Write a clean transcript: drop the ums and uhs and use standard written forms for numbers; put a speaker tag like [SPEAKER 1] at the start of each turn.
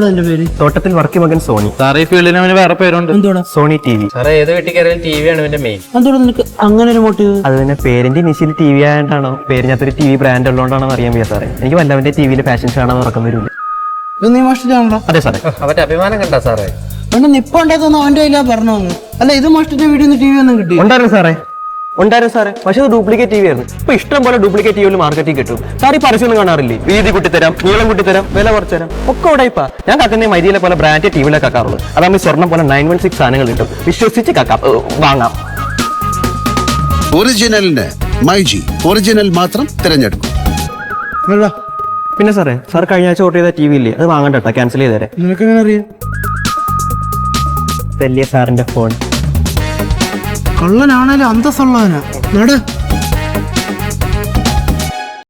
[SPEAKER 1] എന്റെ പേര്
[SPEAKER 2] തോട്ടത്തിൽ വർക്കി മകൻ സോണി.
[SPEAKER 3] സാറേ ഈ ഫീൽഡിന് അവന് വേറെ പേരുണ്ട്.
[SPEAKER 1] എന്തോടാ
[SPEAKER 2] സോണി TV.
[SPEAKER 3] സാറേ ഏത് വീട്ടിൽ കയറിയാലും TV ആണ് ഇവന്റെ മെയിൻ.
[SPEAKER 1] എന്തോടാ നിനക്ക് അങ്ങനെ ഒരു മോട്ടീവ്?
[SPEAKER 2] അത് പിന്നെ പേരിന്റെ ഇനിഷ്യൽ TV ആയിട്ടാണോ പേരിനകത്തൊരു TV ബ്രാൻഡ് ഉള്ളതുകൊണ്ടാണോ അറിയാൻ വയ്യ സാറേ. എനിക്ക് വല്ലവന്റെ TVയിലെ ഫാഷൻ ഷോ ആണെന്ന് ഉറക്കം വരില്ല.
[SPEAKER 1] ഇത് നീ മോഷ്ടിച്ചാണല്ലോ?
[SPEAKER 2] അതെ സാറേ.
[SPEAKER 3] അവന്റെ അഭിമാനം കണ്ടാ സാറേ?
[SPEAKER 1] അവന്റെ നിപ്പ ഉണ്ടാക്കുന്ന അവന്റെ കയ്യിലാ പറഞ്ഞു. അല്ല ഇത് മോഷ്ടിച്ച വീട്ടിൽ നിന്ന് TV ഒന്നും കിട്ടി?
[SPEAKER 2] ഉണ്ടായിരുന്നു സാറേ, പക്ഷെ അത് ഡ്യൂപ്ലിക്കേറ്റ് TV ആയിരുന്നു. ഇപ്പൊ ഇഷ്ടം പോലെ ഡ്യൂപ്ലിക്കേറ്റ് TV മാർക്കറ്റിൽ കിട്ടും. സാർ ഈ പരസ്യം ഒന്നും കാണാറില്ലേ? വീതി കുട്ടിത്തരാം, നീളം കുട്ടിത്തരാം, വില കുറച്ചുതരാം ഒക്കെ ഉടയിപ്പാ. ഞാൻ കക്കുന്ന മൈദിയിലെ പോലെ ബ്രാൻഡ് TVയിലെ കക്കാറുള്ളൂ. അതാകുമ്പോൾ സ്വർണ്ണം പോലെ 916 സാധനങ്ങൾ കിട്ടും. വിശ്വസിച്ച് കക്കാം, വാങ്ങാം.
[SPEAKER 4] ഒറിജിനലിന് മൈജി ഒറിജിനൽ മാത്രം തിരഞ്ഞെടുക്കും.
[SPEAKER 2] പിന്നെ സാർ കഴിഞ്ഞ ആഴ്ച ഓർഡർ ചെയ്ത TV ഇല്ലേ, അത് വാങ്ങണ്ട, ക്യാൻസൽ ചെയ്തേരെ.
[SPEAKER 1] നിനക്കെങ്ങനെ അറിയാം?
[SPEAKER 2] വലിയ സാറിന്റെ ഫോൺ
[SPEAKER 1] കള്ളനാണേലും അന്തസ്സുള്ളവനാ.